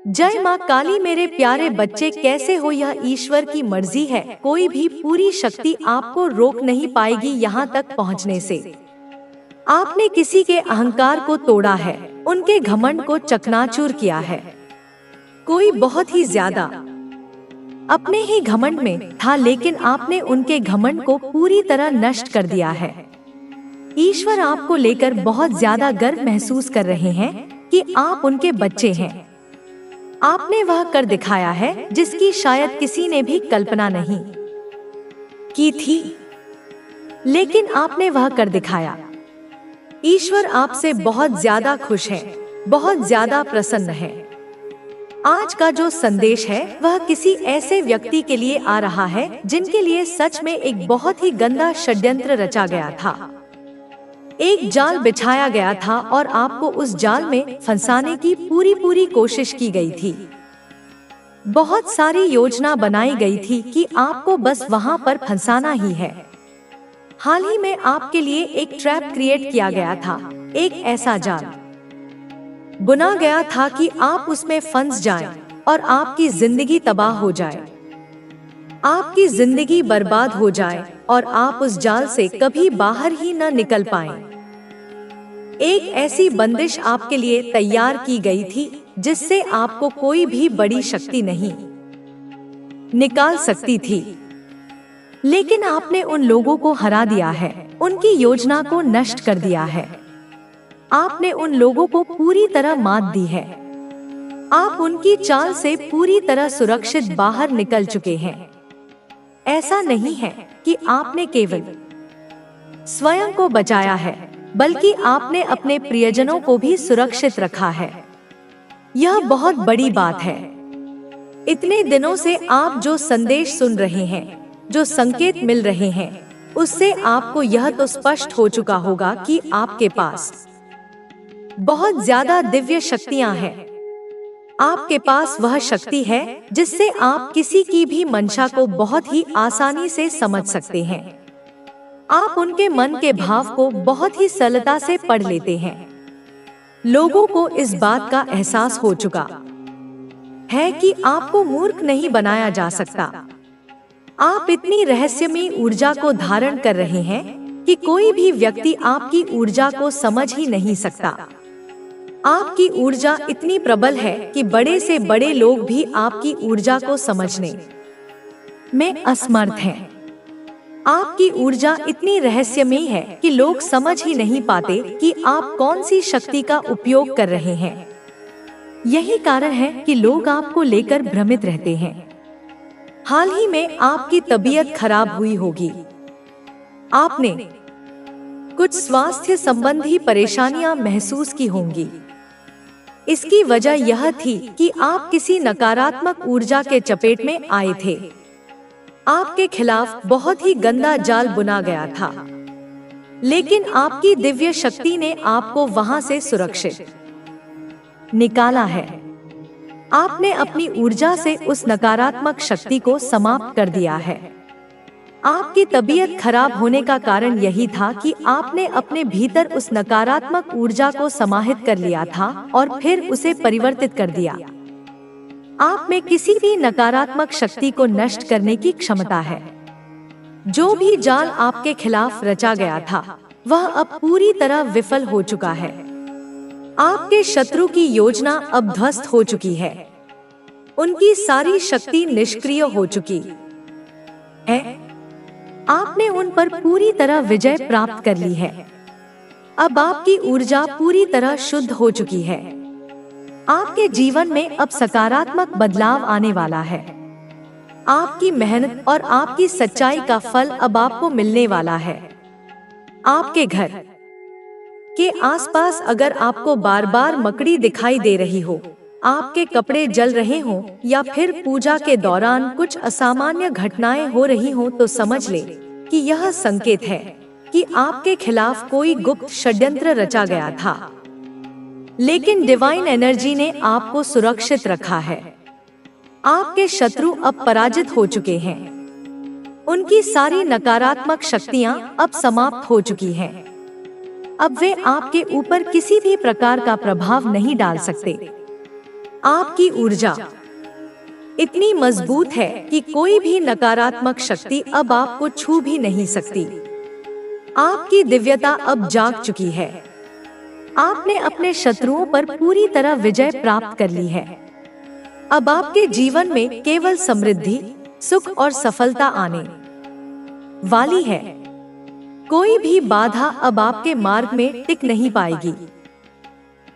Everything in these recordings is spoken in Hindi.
जय माँ काली। मेरे प्यारे बच्चे कैसे हो? यह ईश्वर की मर्जी है, कोई भी पूरी शक्ति आपको रोक नहीं पाएगी यहाँ तक पहुँचने से। आपने किसी के अहंकार को तोड़ा है, उनके घमंड को चकनाचूर किया है। कोई बहुत ही ज्यादा अपने ही घमंड में था, लेकिन आपने उनके घमंड को पूरी तरह नष्ट कर दिया है। ईश्वर आपको लेकर बहुत ज्यादा गर्व महसूस कर रहे हैं कि आप उनके बच्चे हैं। आपने वह कर दिखाया है जिसकी शायद किसी ने भी कल्पना नहीं की थी, लेकिन आपने वह कर दिखाया। ईश्वर आपसे बहुत ज्यादा खुश है, बहुत ज्यादा प्रसन्न है। आज का जो संदेश है वह किसी ऐसे व्यक्ति के लिए आ रहा है जिनके लिए सच में एक बहुत ही गंदा षड्यंत्र रचा गया था। एक जाल बिछाया गया था और आपको उस जाल में फंसाने की पूरी कोशिश की गई थी। बहुत सारी योजना बनाई गई थी कि आपको बस वहां पर फंसाना ही है। हाल ही में आपके लिए एक ट्रैप क्रिएट किया गया था, एक ऐसा जाल बुना गया था कि आप उसमें फंस जाएं और आपकी जिंदगी तबाह हो जाए, आपकी जिंदगी बर्बाद हो जाए और आप उस जाल से कभी बाहर ही न निकल पाएं। एक ऐसी बंदिश आपके लिए तैयार की गई थी जिससे आपको कोई भी बड़ी शक्ति नहीं निकाल सकती थी, लेकिन आपने उन लोगों को हरा दिया है, उनकी योजना को नष्ट कर दिया है। आपने उन लोगों को पूरी तरह मात दी है। आप उनकी चाल से पूरी तरह सुरक्षित बाहर निकल चुके हैं। ऐसा नहीं है कि आपने केवल स्वयं को बचाया है, बल्कि आपने अपने प्रियजनों को भी सुरक्षित रखा है। यह बहुत बड़ी बात है। इतने दिनों से आप जो संदेश सुन रहे हैं, जो संकेत मिल रहे हैं, उससे आपको यह तो स्पष्ट हो चुका होगा कि आपके पास बहुत ज्यादा दिव्य शक्तियां हैं। आपके पास वह शक्ति है जिससे आप किसी की भी मंशा को बहुत ही आसानी से समझ सकते हैं। आप उनके मन के भाव को बहुत ही सरलता से पढ़ लेते हैं। लोगों को इस बात का एहसास हो चुका है कि आपको मूर्ख नहीं बनाया जा सकता। आप इतनी रहस्यमयी ऊर्जा को धारण कर रहे हैं कि कोई भी व्यक्ति आपकी ऊर्जा को समझ ही नहीं सकता। आपकी ऊर्जा इतनी प्रबल है कि बड़े से बड़े लोग भी आपकी ऊर्जा को समझने में असमर्थ हैं। आपकी ऊर्जा इतनी रहस्यमयी है कि लोग समझ ही नहीं पाते कि आप कौन सी शक्ति का उपयोग कर रहे हैं। यही कारण है कि लोग आपको लेकर भ्रमित रहते हैं। हाल ही में आपकी तबीयत खराब हुई होगी। आपने कुछ स्वास्थ्य संबंधी परेशानियां महसूस की होंगी। इसकी वजह यह थी कि आप किसी नकारात्मक ऊर्जा के चपेट में आए थे। आपके खिलाफ बहुत ही गंदा जाल बुना गया था, लेकिन आपकी दिव्य शक्ति ने आपको वहां से सुरक्षित निकाला है। आपने अपनी ऊर्जा से उस नकारात्मक शक्ति को समाप्त कर दिया है। आपकी तबीयत खराब होने का कारण यही था कि आपने अपने भीतर उस नकारात्मक ऊर्जा को समाहित कर लिया था और फिर उसे परिवर्तित कर दिया। आप में किसी भी नकारात्मक शक्ति को नष्ट करने की क्षमता है। जो भी जाल आपके खिलाफ रचा गया था, वह अब पूरी तरह विफल हो चुका है। आपके शत्रु की योजना अब ध्वस्त हो चुकी है। उनकी सारी शक्ति निष्क्रिय हो चुकी है। आपने उन पर पूरी तरह विजय प्राप्त कर ली है। अब आपकी ऊर्जा पूरी तरह शुद्ध हो चुकी है। आपके जीवन में अब सकारात्मक बदलाव आने वाला है। आपकी मेहनत और आपकी सच्चाई का फल अब आपको मिलने वाला है। आपके घर के आसपास अगर आपको बार बार मकड़ी दिखाई दे रही हो, आपके कपड़े जल रहे हों या फिर पूजा के दौरान कुछ असामान्य घटनाएं हो रही हों, तो समझ ले कि यह संकेत है कि आपके खिलाफ कोई गुप्त षड्यंत्र रचा गया था, लेकिन डिवाइन एनर्जी ने आपको सुरक्षित रखा है। आपके शत्रु अब पराजित हो चुके हैं। उनकी सारी नकारात्मक शक्तियां अब समाप्त हो चुकी हैं। अब वे आपके ऊपर किसी भी प्रकार का प्रभाव नहीं डाल सकते। आपकी ऊर्जा इतनी मजबूत है कि कोई भी नकारात्मक शक्ति अब आपको छू भी नहीं सकती। आपकी दिव्यता अब जाग चुकी है। आपने अपने शत्रुओं पर पूरी तरह विजय प्राप्त कर ली है। अब आपके जीवन में केवल समृद्धि, सुख और सफलता आने वाली है। कोई भी बाधा अब आपके मार्ग में टिक नहीं पाएगी।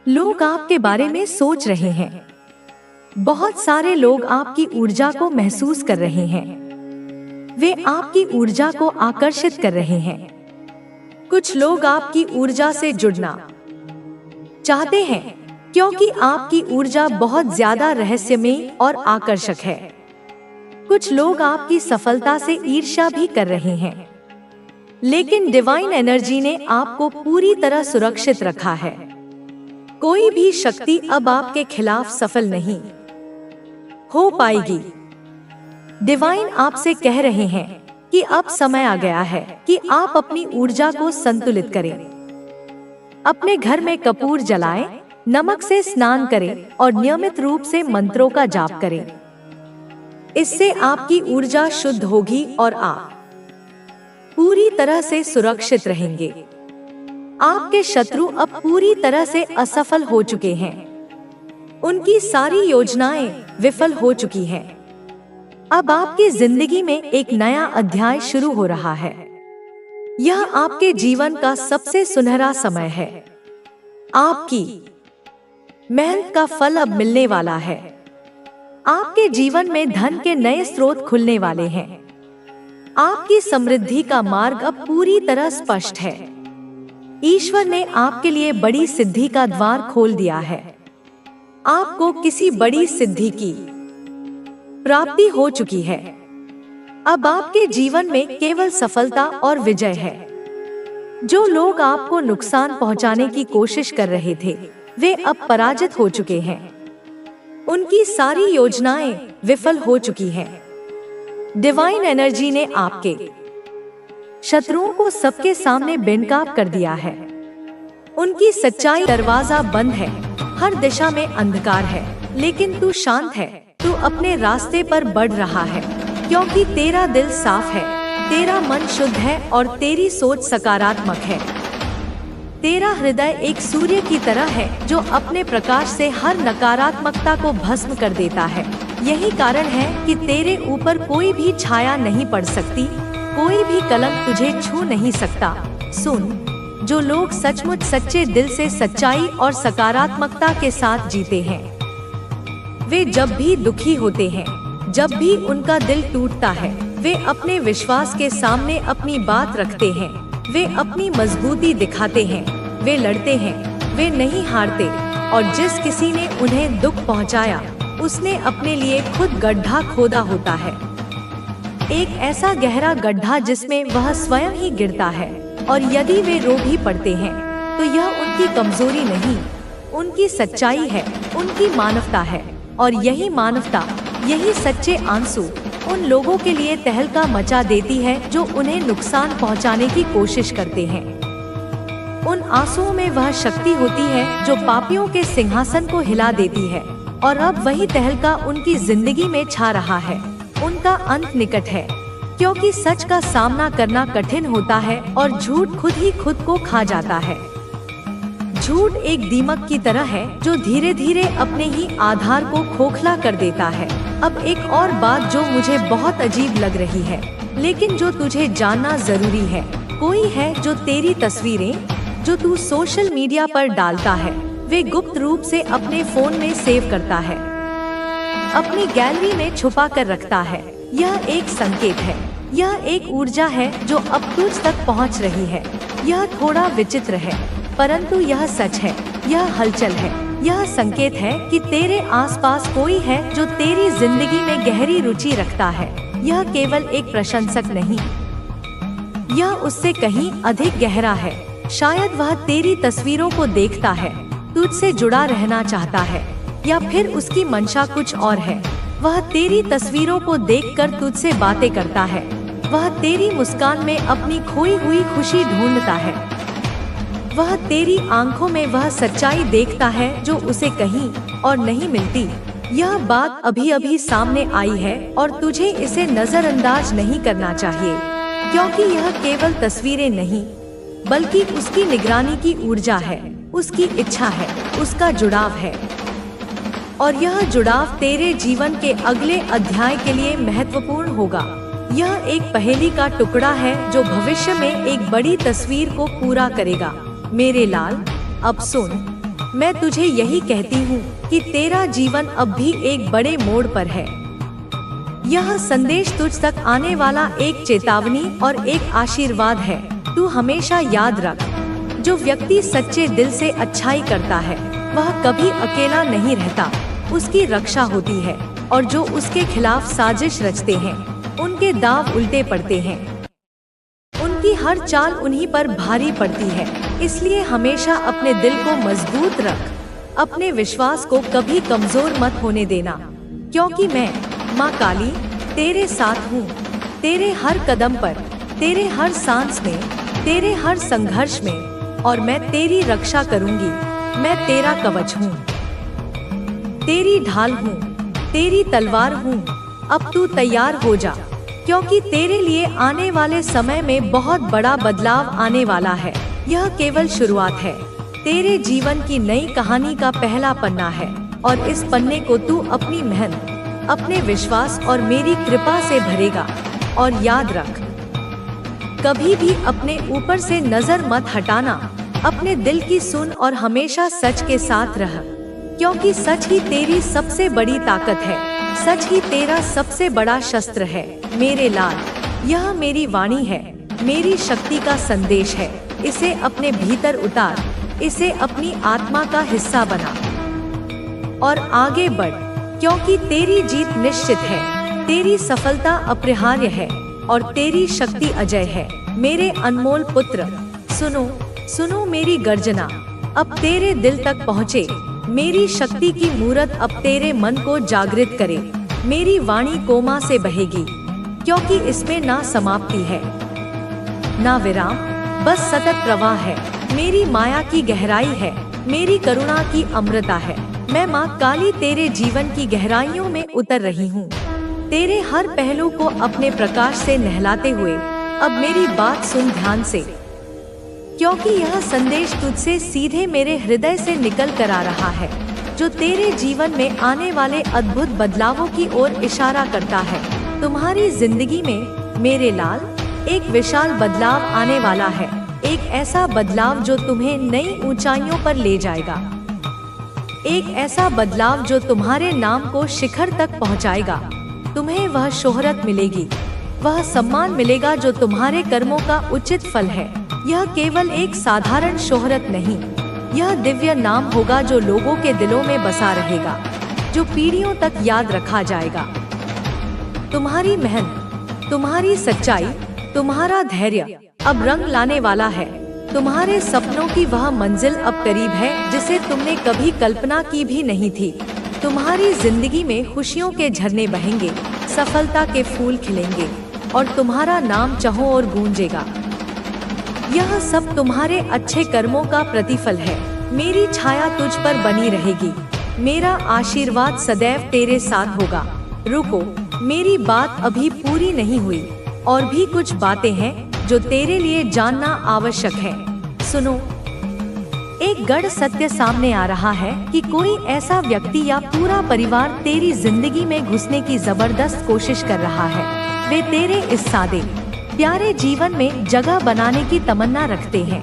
लोग आपके बारे में सोच रहे हैं। बहुत सारे लोग आपकी ऊर्जा को महसूस कर रहे हैं। वे आपकी ऊर्जा को आकर्षित कर रहे हैं। कुछ लोग आपकी ऊर्जा से जुड़ना चाहते हैं क्योंकि आपकी ऊर्जा बहुत ज्यादा रहस्यमयी और आकर्षक है। कुछ लोग आपकी सफलता से ईर्ष्या भी कर रहे हैं, लेकिन डिवाइन एनर्जी ने आपको पूरी तरह सुरक्षित रखा है। कोई भी शक्ति अब आपके खिलाफ सफल नहीं हो पाएगी। डिवाइन आपसे कह रहे हैं कि अब समय आ गया है कि आप अपनी ऊर्जा को संतुलित करें। अपने घर में कपूर जलाएं, नमक से स्नान करें और नियमित रूप से मंत्रों का जाप करें। इससे आपकी ऊर्जा शुद्ध होगी और आप पूरी तरह से सुरक्षित रहेंगे। आपके शत्रु अब पूरी तरह से असफल हो चुके हैं। उनकी सारी योजनाएं विफल हो चुकी हैं। अब आपकी जिंदगी में एक नया अध्याय शुरू हो रहा है। यह आपके जीवन का सबसे सुनहरा समय है। आपकी मेहनत का फल अब मिलने वाला है। आपके जीवन में धन के नए स्रोत खुलने वाले हैं। आपकी समृद्धि का मार्ग अब पूरी तरह स्पष्ट है। ईश्वर ने आपके लिए बड़ी सिद्धि का द्वार खोल दिया है। आपको किसी बड़ी सिद्धि की प्राप्ति हो चुकी है। अब आपके जीवन में केवल सफलता और विजय है। जो लोग आपको नुकसान पहुंचाने की कोशिश कर रहे थे, वे अब पराजित हो चुके हैं। उनकी सारी योजनाएं विफल हो चुकी हैं। डिवाइन एनर्जी ने आपके शत्रुओं को सबके सामने बेनकाब कर दिया है। उनकी सच्चाई दरवाजा बंद है। हर दिशा में अंधकार है, लेकिन तू शांत है। तू अपने रास्ते पर बढ़ रहा है क्योंकि तेरा दिल साफ है, तेरा मन शुद्ध है और तेरी सोच सकारात्मक है। तेरा हृदय एक सूर्य की तरह है जो अपने प्रकाश से हर नकारात्मकता को भस्म कर देता है। यही कारण है कि तेरे ऊपर कोई भी छाया नहीं पड़ सकती, कोई भी कलंक तुझे छू नहीं सकता। सुन, जो लोग सचमुच सच्चे दिल से सच्चाई और सकारात्मकता के साथ जीते हैं, वे जब भी दुखी होते हैं, जब भी उनका दिल टूटता है, वे अपने विश्वास के सामने अपनी बात रखते हैं। वे अपनी मजबूती दिखाते हैं, वे लड़ते हैं, वे नहीं हारते। और जिस किसी ने उन्हें दुख पहुंचाया, उसने अपने लिए खुद गड्ढा खोदा होता है। एक ऐसा गहरा गड्ढा जिसमें वह स्वयं ही गिरता है। और यदि वे रो भी पड़ते हैं, तो यह उनकी कमजोरी नहीं, उनकी सच्चाई है, उनकी मानवता है। और यही मानवता, यही सच्चे आंसू उन लोगों के लिए तहलका मचा देती है जो उन्हें नुकसान पहुंचाने की कोशिश करते हैं। उन आंसुओं में वह शक्ति होती है जो पापियों के सिंहासन को हिला देती है। और अब वही तहलका उनकी जिंदगी में छा रहा है। उनका अंत निकट है, क्योंकि सच का सामना करना कठिन होता है और झूठ खुद ही खुद को खा जाता है। झूठ एक दीमक की तरह है जो धीरे धीरे अपने ही आधार को खोखला कर देता है। अब एक और बात जो मुझे बहुत अजीब लग रही है, लेकिन जो तुझे जानना जरूरी है। कोई है जो तेरी तस्वीरें जो तू सोशल मीडिया पर डालता है, वे गुप्त रूप से अपने फोन में सेव करता है, अपनी गैलरी में छुपा कर रखता है। यह एक संकेत है, यह एक ऊर्जा है जो अब तुझ तक पहुंच रही है। यह थोड़ा विचित्र है, परंतु यह सच है, यह हलचल है। यह संकेत है कि तेरे आसपास कोई है जो तेरी जिंदगी में गहरी रुचि रखता है। यह केवल एक प्रशंसक नहीं, यह उससे कहीं अधिक गहरा है। शायद वह तेरी तस्वीरों को देखता है, तुझसे जुड़ा रहना चाहता है, या फिर उसकी मंशा कुछ और है। वह तेरी तस्वीरों को देखकर तुझसे बातें करता है। वह तेरी मुस्कान में अपनी खोई हुई खुशी ढूंढता है। वह तेरी आंखों में वह सच्चाई देखता है जो उसे कहीं और नहीं मिलती। यह बात अभी अभी सामने आई है और तुझे इसे नजरअंदाज नहीं करना चाहिए, क्योंकि यह केवल तस्वीरें नहीं बल्कि उसकी निगरानी की ऊर्जा है, उसकी इच्छा है, उसका जुड़ाव है। और यह जुड़ाव तेरे जीवन के अगले अध्याय के लिए महत्वपूर्ण होगा। यह एक पहेली का टुकड़ा है जो भविष्य में एक बड़ी तस्वीर को पूरा करेगा। मेरे लाल, अब सुन, मैं तुझे यही कहती हूँ कि तेरा जीवन अब भी एक बड़े मोड़ पर है। यह संदेश तुझ तक आने वाला एक चेतावनी और एक आशीर्वाद है। तू हमेशा याद रख, जो व्यक्ति सच्चे दिल से अच्छाई करता है वह कभी अकेला नहीं रहता, उसकी रक्षा होती है। और जो उसके खिलाफ साजिश रचते हैं उनके दाव उल्टे पड़ते हैं, उनकी हर चाल उन्हीं पर भारी पड़ती है। इसलिए हमेशा अपने दिल को मजबूत रख, अपने विश्वास को कभी कमजोर मत होने देना, क्योंकि मैं माँ काली तेरे साथ हूँ। तेरे हर कदम पर, तेरे हर सांस में, तेरे हर संघर्ष में, और मैं तेरी रक्षा करूँगी। मैं तेरा कवच हूँ, तेरी ढाल हूँ, तेरी तलवार हूँ। अब तू तैयार हो जा, क्योंकि तेरे लिए आने वाले समय में बहुत बड़ा बदलाव आने वाला है। यह केवल शुरुआत है, तेरे जीवन की नई कहानी का पहला पन्ना है। और इस पन्ने को तू अपनी मेहनत, अपने विश्वास और मेरी कृपा से भरेगा। और याद रख, कभी भी अपने ऊपर से नजर मत हटाना, अपने दिल की सुन और हमेशा सच के साथ रह, क्योंकि सच ही तेरी सबसे बड़ी ताकत है, सच ही तेरा सबसे बड़ा शस्त्र है। मेरे लाल, यह मेरी वाणी है, मेरी शक्ति का संदेश है। इसे अपने भीतर उतार, इसे अपनी आत्मा का हिस्सा बना और आगे बढ़, क्योंकि तेरी जीत निश्चित है, तेरी सफलता अपरिहार्य है और तेरी शक्ति अजय है। मेरे अनमोल पुत्र, सुनो, सुनो मेरी गर्जना अब तेरे दिल तक पहुँचे। मेरी शक्ति की मूरत अब तेरे मन को जागृत करे। मेरी वाणी कोमा से बहेगी, क्योंकि इसमें ना समाप्ति है ना विराम, बस सतत प्रवाह है। मेरी माया की गहराई है, मेरी करुणा की अमृता है। मैं माँ काली तेरे जीवन की गहराइयों में उतर रही हूँ, तेरे हर पहलू को अपने प्रकाश से नहलाते हुए। अब मेरी बात सुन ध्यान से, क्योंकि यह संदेश तुझसे सीधे मेरे हृदय से निकल कर आ रहा है, जो तेरे जीवन में आने वाले अद्भुत बदलावों की ओर इशारा करता है। तुम्हारी जिंदगी में मेरे लाल एक विशाल बदलाव आने वाला है, एक ऐसा बदलाव जो तुम्हें नई ऊंचाइयों पर ले जाएगा, एक ऐसा बदलाव जो तुम्हारे नाम को शिखर तक पहुंचाएगा। तुम्हें वह शोहरत मिलेगी, वह सम्मान मिलेगा जो तुम्हारे कर्मों का उचित फल है। यह केवल एक साधारण शोहरत नहीं, यह दिव्य नाम होगा जो लोगों के दिलों में बसा रहेगा, जो पीढ़ियों तक याद रखा जाएगा। तुम्हारी मेहनत, तुम्हारी सच्चाई, तुम्हारा धैर्य अब रंग लाने वाला है। तुम्हारे सपनों की वह मंजिल अब करीब है जिसे तुमने कभी कल्पना की भी नहीं थी। तुम्हारी जिंदगी में खुशियों के झरने बहेंगे, सफलता के फूल खिलेंगे और तुम्हारा नाम चहों ओर गूंजेगा। यह सब तुम्हारे अच्छे कर्मों का प्रतिफल है। मेरी छाया तुझ पर बनी रहेगी, मेरा आशीर्वाद सदैव तेरे साथ होगा। रुको, मेरी बात अभी पूरी नहीं हुई, और भी कुछ बातें हैं जो तेरे लिए जानना आवश्यक है। सुनो, एक गढ़ सत्य सामने आ रहा है कि कोई ऐसा व्यक्ति या पूरा परिवार तेरी जिंदगी में घुसने की जबरदस्त कोशिश कर रहा है। वे तेरे इस सादे प्यारे जीवन में जगह बनाने की तमन्ना रखते हैं।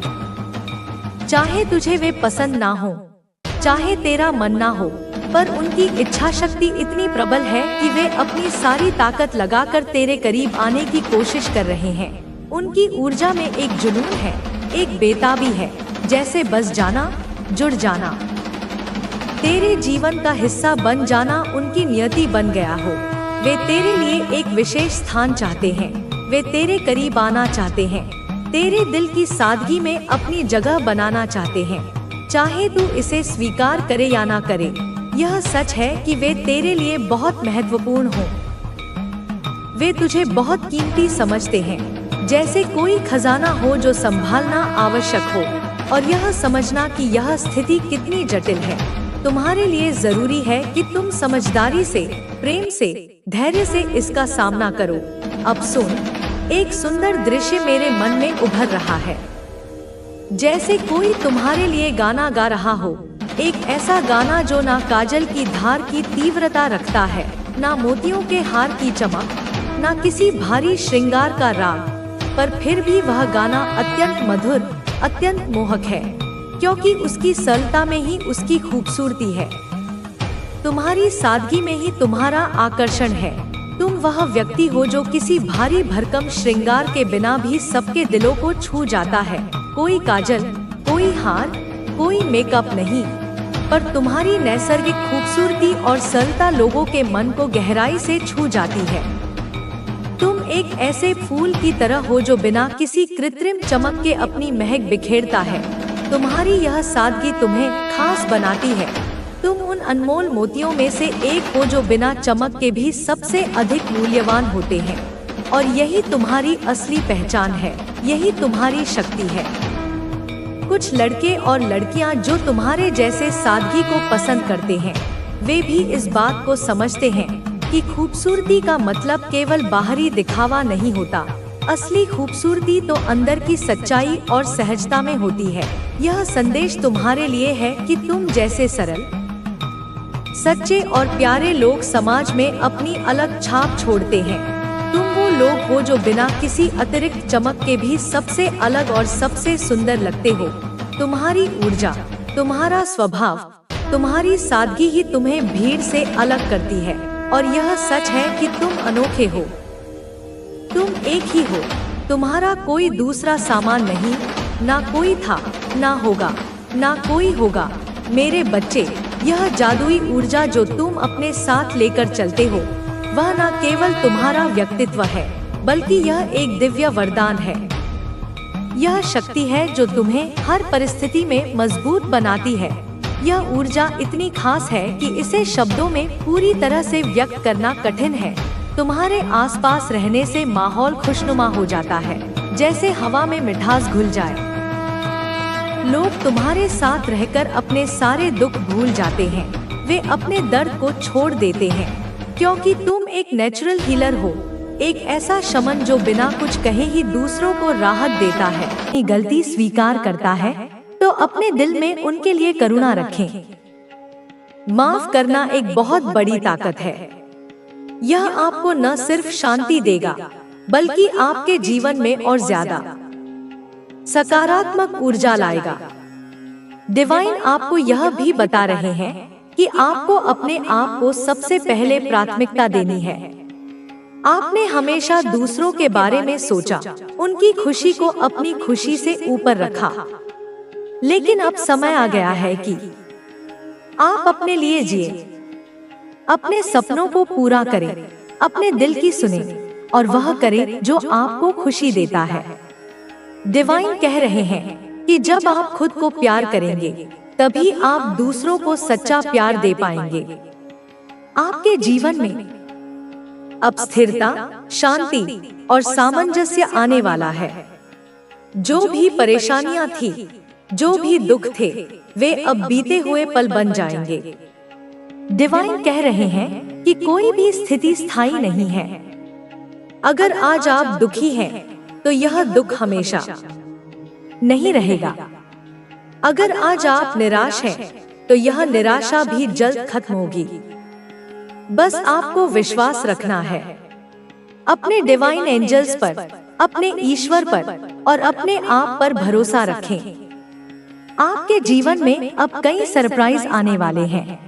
चाहे तुझे वे पसंद ना हो, चाहे तेरा मन ना हो, पर उनकी इच्छा शक्ति इतनी प्रबल है कि वे अपनी सारी ताकत लगाकर तेरे करीब आने की कोशिश कर रहे हैं। उनकी ऊर्जा में एक जुनून है, एक बेताबी है, जैसे बस जाना, जुड़ जाना, तेरे जीवन का हिस्सा बन जाना उनकी नियति बन गया हो। वे तेरे लिए एक विशेष स्थान चाहते हैं, वे तेरे करीब आना चाहते हैं, तेरे दिल की सादगी में अपनी जगह बनाना चाहते हैं। चाहे तू इसे स्वीकार करे या ना करे, यह सच है कि वे तेरे लिए बहुत महत्वपूर्ण हो। वे तुझे बहुत कीमती समझते हैं, जैसे कोई खजाना हो जो संभालना आवश्यक हो। और यह समझना कि यह स्थिति कितनी जटिल है तुम्हारे लिए जरूरी है कि तुम समझदारी से, प्रेम से, धैर्य से इसका सामना करो। अब सुन, एक सुंदर दृश्य मेरे मन में उभर रहा है, जैसे कोई तुम्हारे लिए गाना गा रहा हो। एक ऐसा गाना जो ना काजल की धार की तीव्रता रखता है, ना मोतियों के हार की चमक, ना किसी भारी श्रृंगार का राग, पर फिर भी वह गाना अत्यंत मधुर, अत्यंत मोहक है, क्योंकि उसकी सरलता में ही उसकी खूबसूरती है। तुम्हारी सादगी में ही तुम्हारा आकर्षण है। तुम वह व्यक्ति हो जो किसी भारी भरकम श्रृंगार के बिना भी सबके दिलों को छू जाता है। कोई काजल, कोई हार, कोई मेकअप नहीं, पर तुम्हारी नैसर्गिक खूबसूरती और सरलता लोगों के मन को गहराई से छू जाती है। तुम एक ऐसे फूल की तरह हो जो बिना किसी कृत्रिम चमक के अपनी महक बिखेरता है। तुम्हारी यह सादगी तुम्हें खास बनाती है। तुम उन अनमोल मोतियों में से एक हो जो बिना चमक के भी सबसे अधिक मूल्यवान होते हैं, और यही तुम्हारी असली पहचान है, यही तुम्हारी शक्ति है। कुछ लड़के और लड़कियां जो तुम्हारे जैसे सादगी को पसंद करते हैं, वे भी इस बात को समझते हैं कि खूबसूरती का मतलब केवल बाहरी दिखावा नहीं होता। असली खूबसूरती तो अंदर की सच्चाई और सहजता में होती है। यह संदेश तुम्हारे लिए है कि तुम जैसे सरल, सच्चे और प्यारे लोग समाज में अपनी अलग छाप छोड़ते हैं। तुम वो लोग हो जो बिना किसी अतिरिक्त चमक के भी सबसे अलग और सबसे सुंदर लगते हो। तुम्हारी ऊर्जा, तुम्हारा स्वभाव, तुम्हारी सादगी ही तुम्हें भीड़ से अलग करती है, और यह सच है कि तुम अनोखे हो। तुम एक ही हो, तुम्हारा कोई दूसरा सामान नहीं, ना कोई था, ना होगा, ना कोई होगा। मेरे बच्चे, यह जादुई ऊर्जा जो तुम अपने साथ लेकर चलते हो, वह न केवल तुम्हारा व्यक्तित्व है, बल्कि यह एक दिव्य वरदान है। यह शक्ति है जो तुम्हें हर परिस्थिति में मजबूत बनाती है। यह ऊर्जा इतनी खास है कि इसे शब्दों में पूरी तरह से व्यक्त करना कठिन है। तुम्हारे आसपास रहने से माहौल खुशनुमा हो जाता है, जैसे हवा में मिठास घुल जाए। लोग तुम्हारे साथ रहकर अपने सारे दुख भूल जाते हैं, वे अपने दर्द को छोड़ देते हैं, क्योंकि तुम एक नेचुरल हीलर हो, एक ऐसा शमन जो बिना कुछ कहे ही दूसरों को राहत देता है। अपनी गलती स्वीकार करता है तो अपने दिल में उनके लिए करुणा रखें। माफ करना एक बहुत बड़ी ताकत है। यह आपको न सिर्फ शांति देगा, बल्कि आपके जीवन में और ज्यादा सकारात्मक ऊर्जा लाएगा। डिवाइन आपको यह भी बता रहे हैं कि आपको अपने आप को सबसे पहले प्राथमिकता देनी है। आपने हमेशा दूसरों के बारे में सोचा, उनकी खुशी को अपनी खुशी से ऊपर रखा, लेकिन अब समय आ गया है कि आप अपने लिए जिए, अपने सपनों को पूरा करें, अपने दिल की सुने और वह करें जो आपको खुशी देता है। डिवाइन कह रहे हैं कि जब आप खुद को प्यार करेंगे, तभी आप दूसरों को सच्चा प्यार दे पाएंगे। आपके जीवन में अब स्थिरता, शांति और सामंजस्य आने वाला है। जो भी परेशानियां थी, जो भी दुख थे, वे अब बीते हुए पल बन जाएंगे। डिवाइन कह रहे हैं कि कोई भी स्थिति स्थायी नहीं है। अगर आज आप दुखी हैं, तो यह दुख हमेशा नहीं रहेगा। अगर आज आप निराश हैं, तो यह निराशा भी जल्द खत्म होगी। बस आपको विश्वास रखना है अपने डिवाइन एंजल्स पर, अपने ईश्वर पर और अपने आप पर भरोसा रखें। आपके जीवन में अब कई सरप्राइज आने वाले हैं।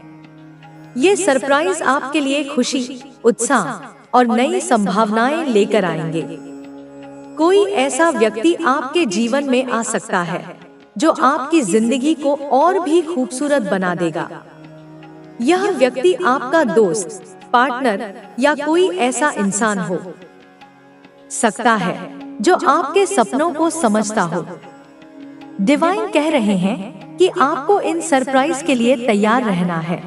ये सरप्राइज आपके लिए खुशी, उत्साह और नई संभावनाएं लेकर आएंगे। कोई ऐसा व्यक्ति आपके जीवन में आ सकता है जो आपकी जिंदगी को और भी खूबसूरत बना देगा। यह व्यक्ति आपका दोस्त, पार्टनर या कोई ऐसा इंसान हो सकता है जो आपके सपनों को समझता हो। डिवाइन कह रहे हैं कि आपको इन सरप्राइज के लिए तैयार रहना है।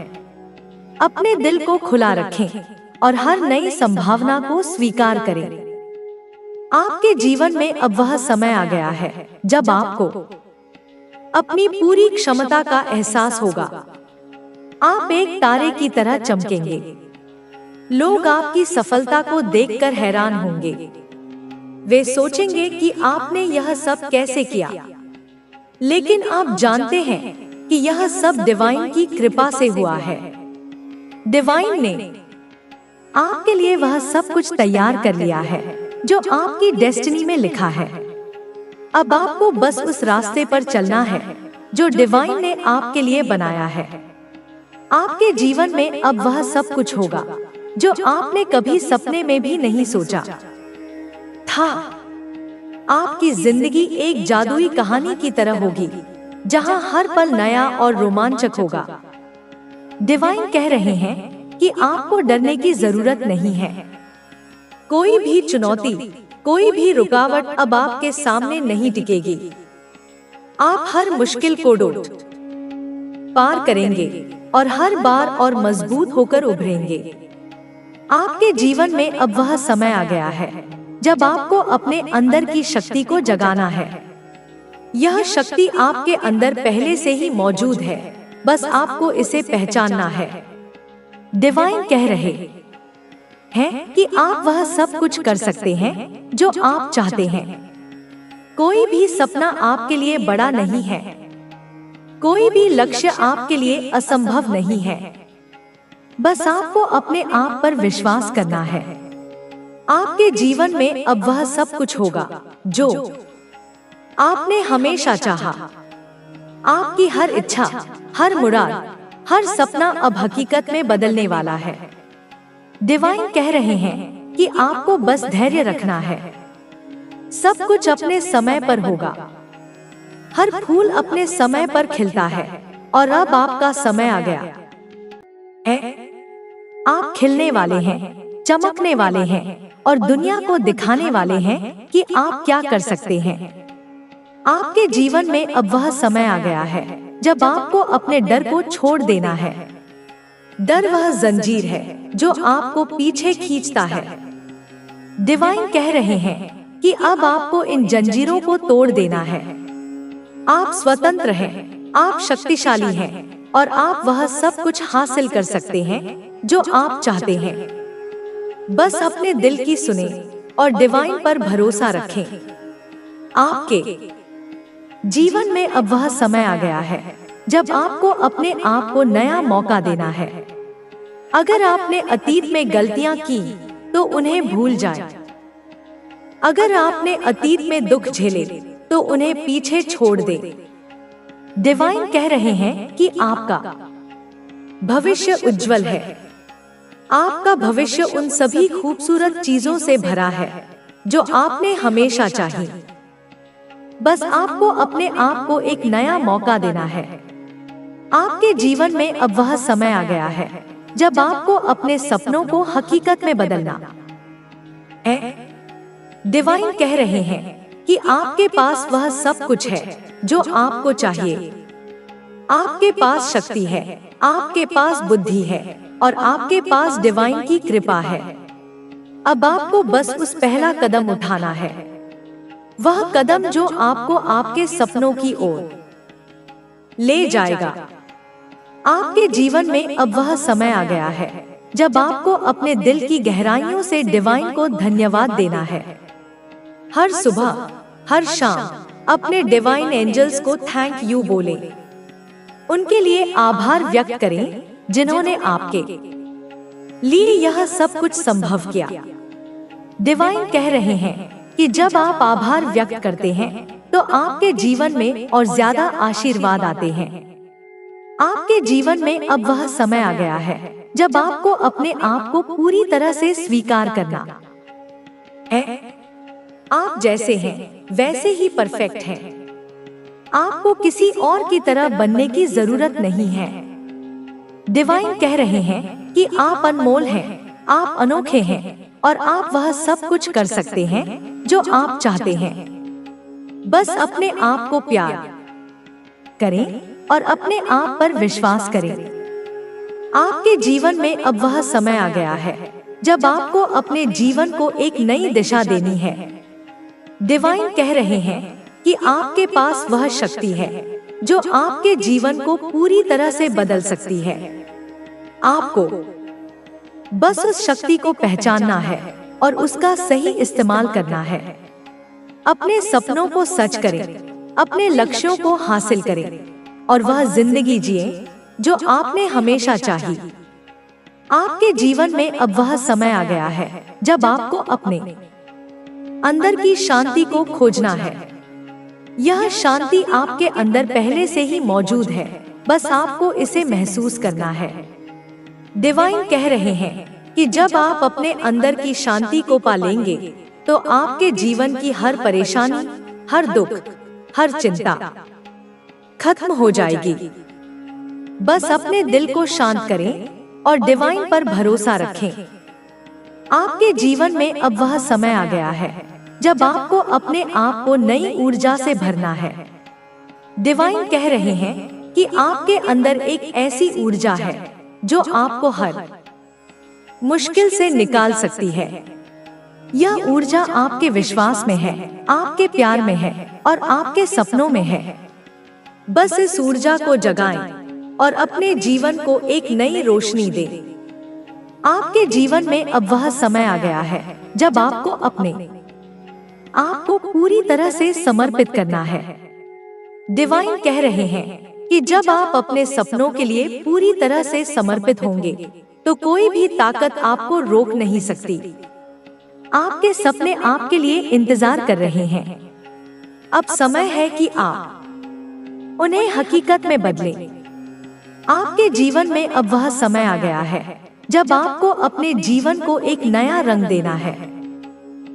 अपने दिल को खुला रखें और हर नई संभावना को स्वीकार करें। आपके जीवन में अब वह समय आ गया है जब आपको अपनी पूरी क्षमता का एहसास होगा। आप एक तारे की तरह चमकेंगे। लोग आपकी सफलता को देखकर हैरान होंगे। वे सोचेंगे कि आपने यह सब कैसे किया, लेकिन आप जानते हैं कि यह सब डिवाइन की कृपा से हुआ है। डिवाइन ने आपके लिए वह सब कुछ तैयार कर लिया है जो आपकी डेस्टिनी में लिखा है। अब आपको बस उस रास्ते पर चलना है जो डिवाइन ने आपके लिए बनाया है। आपके जीवन में अब वह सब कुछ होगा जो आपने कभी सपने में भी नहीं सोचा था। आपकी जिंदगी एक जादुई कहानी की तरह होगी जहां हर पल नया और रोमांचक होगा। डिवाइन कह रहे हैं कि आपको डरने की जरूरत नहीं है। कोई भी चुनौती, कोई भी रुकावट अब आपके सामने नहीं टिकेगी। आप हर मुश्किल को पार करेंगे और हर बार और मजबूत होकर उभरेंगे। आपके जीवन में अब वह समय आ गया है जब आपको अपने अंदर की शक्ति को जगाना है। यह शक्ति आपके अंदर पहले से ही मौजूद है, बस आपको इसे पहचानना है। डिवाइन कह रहे हैं कि आप वह सब कुछ कर सकते हैं जो आप चाहते हैं। कोई भी सपना आपके लिए बड़ा नहीं है। कोई भी लक्ष्य आपके लिए असंभव नहीं है। बस आपको अपने आप पर विश्वास करना है। आपके जीवन में अब वह सब कुछ होगा जो आपने हमेशा चाहा। आपकी हर इच्छा, हर मुराद, हर सपना अब हकीकत में बदलने वाला है। डिवाइन कह रहे हैं कि आपको बस धैर्य रखना है। सब कुछ अपने समय पर होगा। हर फूल अपने समय पर खिलता है और अब आपका समय आ गया है। आप खिलने वाले हैं, चमकने वाले हैं और दुनिया को दिखाने वाले हैं कि आप क्या कर सकते हैं। आपके जीवन में अब वह समय आ गया है जब आपको अपने डर को छोड़ देना है। डर वह जंजीर है जो आपको पीछे खींचता है। डिवाइन कह रहे हैं कि अब आपको इन जंजीरों को तोड़ देना है। आप स्वतंत्र हैं, आप शक्तिशाली हैं और आप वह सब कुछ हासिल कर सकते हैं जो आप चाहते हैं। बस अपने दिल की सुने और डिवाइन पर भरोसा रखें। आपके जीवन में अब वह समय आ गया है जब आपको अपने आप को नया मौका देना है। अगर आपने अतीत में गलतियां की तो उन्हें भूल जाएं। अगर आपने अतीत में दुख झेले तो उन्हें पीछे छोड़ दे। डिवाइन कह रहे हैं कि आपका भविष्य उज्जवल है। आपका भविष्य उन सभी खूबसूरत चीजों से भरा है जो आपने हमेशा चाही। बस आपको अपने आप को एक नया मौका देना है। आपके जीवन में अब वह समय आ गया है जब आपको अपने सपनों को हकीकत में बदलना है। डिवाइन कह रहे हैं कि आपके पास वह सब कुछ है जो आपको चाहिए। आपके पास शक्ति है, आपके पास बुद्धि है और आपके पास डिवाइन की कृपा है। अब आपको बस उस पहला कदम उठाना है, वह कदम जो आपको आपके सपनों की ओर ले जाएगा। आपके जीवन में अब वह समय आ गया है जब आपको अपने दिल की गहराइयों से डिवाइन को धन्यवाद देना है। हर सुबह, हर शाम अपने डिवाइन एंजल्स को थैंक यू बोलें। उनके लिए आभार व्यक्त करें जिन्होंने आपके लिए यह सब कुछ संभव किया। डिवाइन कह रहे हैं कि जब आप आभार व्यक्त करते हैं तो आपके जीवन में और ज्यादा आशीर्वाद आते हैं। आपके जीवन में अब वह समय आ गया है जब आपको अपने आप को पूरी तरह से स्वीकार करना है। आप जैसे हैं वैसे ही परफेक्ट हैं। आपको किसी और की तरह बनने की जरूरत नहीं है। डिवाइन कह रहे हैं कि आप अनमोल हैं, आप अनोखे हैं और आप वह सब कुछ कर सकते हैं जो आप चाहते हैं। बस अपने आप को प्यार करें और अपने आप पर विश्वास करें। आपके जीवन में अब वह समय आ गया है जब आपको अपने जीवन को एक नई दिशा देनी है। डिवाइन कह रहे हैं कि आपके पास वह शक्ति है, जो आपके जीवन को पूरी तरह से बदल सकती है। आपको बस उस शक्ति को पहचानना है और उसका सही इस्तेमाल करना है। अपने सपनों को सच करें, अपने लक्ष्यों को हासिल करें और वह जिंदगी जिए जो आपने हमेशा चाही। आपके जीवन में अब वह समय आ गया है जब आपको अपने अंदर की शांति को खोजना है। यह शांति आपके अंदर पहले से ही मौजूद है, बस आपको इसे महसूस करना है। डिवाइन कह रहे हैं कि जब आप अपने अंदर की शांति को पा लेंगे तो आपके जीवन की हर परेशानी, हर दुख, हर चिंता खत्म हो जाएगी। बस अपने दिल को शांत करें और डिवाइन पर भरोसा रखें। आपके जीवन में अब वह समय आ गया है जब आपको अपने आप को नई ऊर्जा से भरना है। डिवाइन कह रहे हैं कि आपके अंदर एक ऐसी ऊर्जा है जो आपको हर मुश्किल से निकाल सकती है। यह ऊर्जा आपके विश्वास में है, आपके प्यार में है और आपके सपनों में है। बस इस ऊर्जा को जगाएं और अपने जीवन को एक नई रोशनी दें। आपके जीवन में अब वह समय आ गया है जब आपको अपने आप को पूरी तरह से समर्पित करना है। डिवाइन कह रहे हैं कि जब आप अपने सपनों के लिए पूरी तरह से समर्पित होंगे तो कोई भी ताकत आपको रोक नहीं सकती। आपके सपने आपके लिए इंतजार कर रहे हैं। अब समय है कि आप उन्हें हकीकत में बदलें। आपके जीवन में अब वह समय आ गया है जब आपको अपने जीवन को एक नया रंग देना है।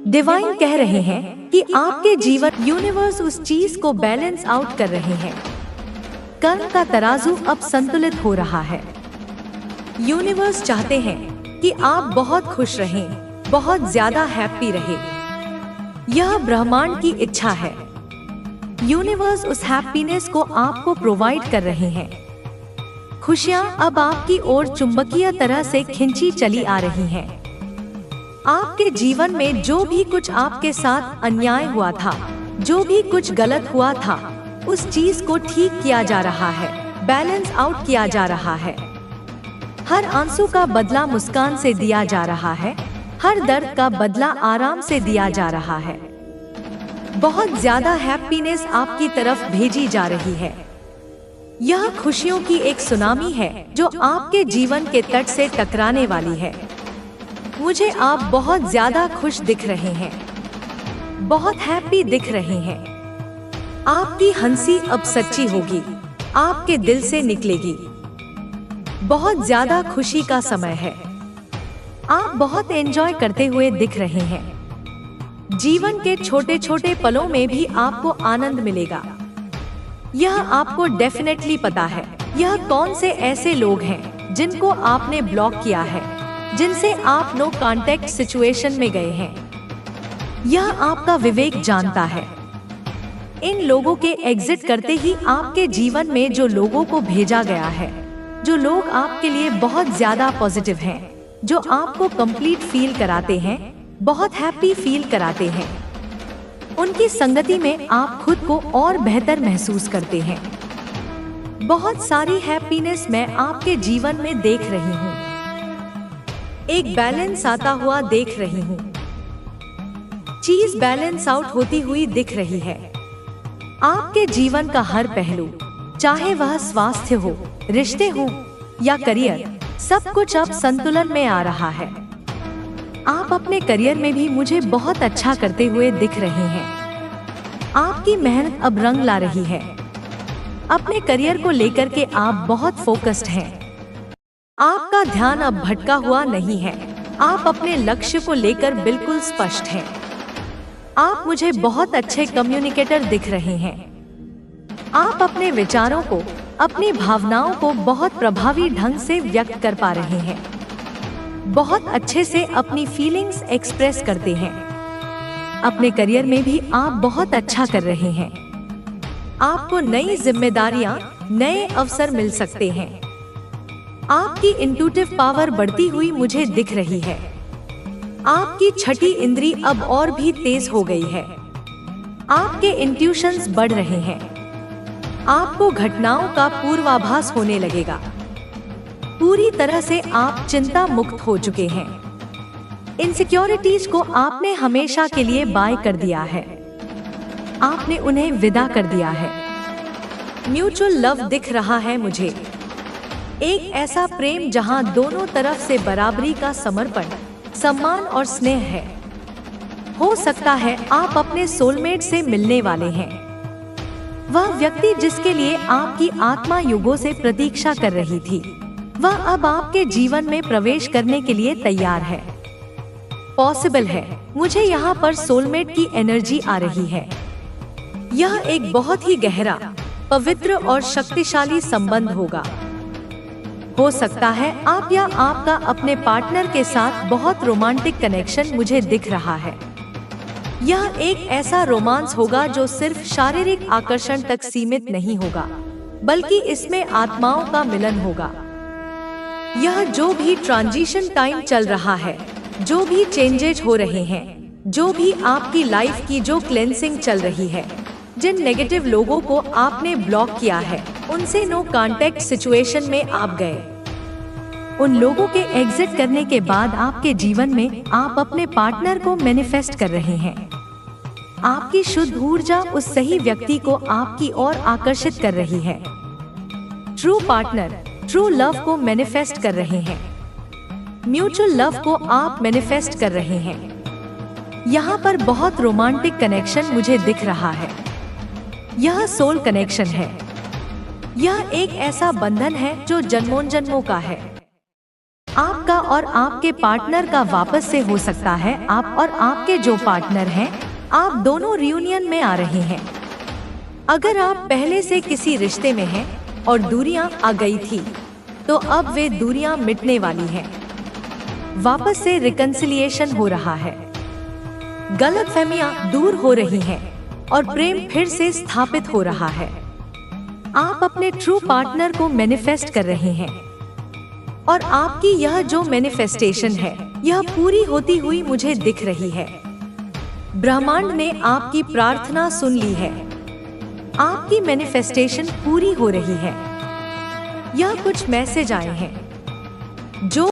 डिवाइन कह रहे हैं कि आपके जीवन यूनिवर्स उस चीज को बैलेंस आउट कर रहे हैं। कर्म का तराजू अब संतुलित हो रहा है। यूनिवर्स चाहते हैं कि आप बहुत खुश रहें, बहुत ज्यादा हैप्पी रहे। यह ब्रह्मांड की इच्छा है। यूनिवर्स उस हैप्पीनेस को आपको प्रोवाइड कर रहे हैं। खुशियाँ अब आपकी ओर चुंबकीय तरह से खिंची चली आ रही हैं। आपके जीवन में जो भी कुछ आपके साथ अन्याय हुआ था, जो भी कुछ गलत हुआ था, उस चीज को ठीक किया जा रहा है, बैलेंस आउट किया जा रहा है। हर आंसू का बदला मुस्कान से दिया जा रहा है, हर दर्द का बदला आराम से दिया जा रहा है। बहुत ज्यादा हैप्पीनेस आपकी तरफ भेजी जा रही है। यह खुशियों की एक सुनामी है जो आपके जीवन के तट से टकराने वाली है। मुझे आप बहुत ज्यादा खुश दिख रहे हैं, बहुत हैप्पी दिख रहे हैं। आपकी हंसी अब सच्ची होगी, आपके दिल से निकलेगी। बहुत ज्यादा खुशी का समय है। आप बहुत एंजॉय करते हुए दिख रहे हैं। जीवन के छोटे छोटे पलों में भी आपको आनंद मिलेगा। यह आपको डेफिनेटली पता है। यह कौन से ऐसे लोग हैं जिनको आपने ब्लॉक किया है, जिनसे आप नो कांटेक्ट सिचुएशन में गए हैं। यह आपका विवेक जानता है। इन लोगों के एग्जिट करते ही आपके जीवन में जो लोगों को भेजा गया है, जो लोग आपके लिए बहुत ज्यादा पॉजिटिव हैं, जो आपको कंप्लीट फील कराते हैं, बहुत हैप्पी फील कराते हैं, उनकी संगति में आप खुद को और बेहतर महसूस करते हैं। बहुत सारी हैप्पीनेस मैं आपके जीवन में देख रही हूँ। एक बैलेंस आता हुआ देख रही हूँ। चीज बैलेंस आउट होती हुई दिख रही है। आपके जीवन का हर पहलू, चाहे वह स्वास्थ्य हो, रिश्ते हो या करियर, सब कुछ अब संतुलन में आ रहा है। आप अपने करियर में भी मुझे बहुत अच्छा करते हुए दिख रहे हैं। आपकी मेहनत अब रंग ला रही है। अपने करियर को लेकर के आप बहुत फोकस्ड हैं। आपका ध्यान अब भटका हुआ नहीं है। आप अपने लक्ष्य को लेकर बिल्कुल स्पष्ट हैं। आप मुझे बहुत अच्छे कम्युनिकेटर दिख रहे हैं। आप अपने विचारों को, अपनी भावनाओं को बहुत प्रभावी ढंग से व्यक्त कर पा रहे हैं। बहुत अच्छे से अपनी फीलिंग्स एक्सप्रेस करते हैं। अपने करियर में भी आप बहुत अच्छा कर रहे हैं। आपको नई जिम्मेदारियां, नए अवसर मिल सकते हैं। आपकी इंट्यूटिव पावर बढ़ती हुई मुझे दिख रही है। आपकी छठी इंद्री अब और भी तेज हो गई है। आपके इंट्यूशंस बढ़ रहे हैं। आपको घटनाओं का पूर्वाभास होने लगेगा। पूरी तरह से आप चिंता मुक्त हो चुके हैं। इनसिक्योरिटीज को आपने हमेशा के लिए बाय कर दिया है। आपने उन्हें विदा कर दिया है। म्यूचुअल लव दिख रहा है मुझे। एक ऐसा प्रेम जहां दोनों तरफ से बराबरी का समर्पण, सम्मान और स्नेह है। हो सकता है आप अपने सोलमेट से मिलने वाले हैं। वह व्यक्ति जिसके लिए आपकी आत्मा युगों से प्रतीक्षा कर रही थी, वह अब आपके जीवन में प्रवेश करने के लिए तैयार है। पॉसिबल है, मुझे यहाँ पर सोलमेट की एनर्जी आ रही है। यह एक बहुत ही गहरा, पवित्र और शक्तिशाली संबंध होगा। हो सकता है आप या आपका अपने पार्टनर के साथ बहुत रोमांटिक कनेक्शन मुझे दिख रहा है। यह एक ऐसा रोमांस होगा जो सिर्फ शारीरिक आकर्षण तक सीमित नहीं होगा, बल्कि इसमें आत्माओं का मिलन होगा। यह जो भी ट्रांजिशन टाइम चल रहा है, जो भी चेंजेज हो रहे हैं, जो भी आपकी लाइफ की जो क्लेंसिंग चल रही है, जिन नेगेटिव लोगों को आपने ब्लॉक किया है, उनसे नो कांटेक्ट सिचुएशन में आप गए। उन लोगों के एग्जिट करने के बाद आपके जीवन में आप अपने पार्टनर को मैनिफेस्ट कर रहे हैं। आपकी शुद्ध ऊर्जा उस सही व्यक्ति को आपकी ओर आकर्षित कर रही है। ट्रू पार्टनर, ट्रू लव को मैनिफेस्ट कर रहे हैं। म्यूचुअल लव को आप मैनिफेस्ट कर रहे हैं। यहाँ पर बहुत रोमांटिक कनेक्शन मुझे दिख रहा है। यह सोल कनेक्शन है। यह एक ऐसा बंधन है जो जन्मों जन्मों का है। आपका और आपके पार्टनर का वापस से हो सकता है। आप और आपके जो पार्टनर हैं, आप दोनों रियूनियन में आ रहे हैं। अगर आप पहले से किसी रिश्ते में हैं और दूरियां आ गई थी, तो अब वे दूरियां मिटने वाली हैं। वापस से रिकंसिलिएशन हो रहा है। गलतफहमियां दूर हो रही हैं और प्रेम फिर से स्थापित हो रहा है। आप अपने ट्रू पार्टनर को मैनिफेस्ट कर रहे हैं और आपकी यह जो मैनिफेस्टेशन है, यह पूरी होती हुई मुझे दिख रही है। ब्रह्मांड ने आपकी प्रार्थना सुन ली है। आपकी मैनिफेस्टेशन पूरी हो रही है। यह कुछ मैसेज आए हैं जो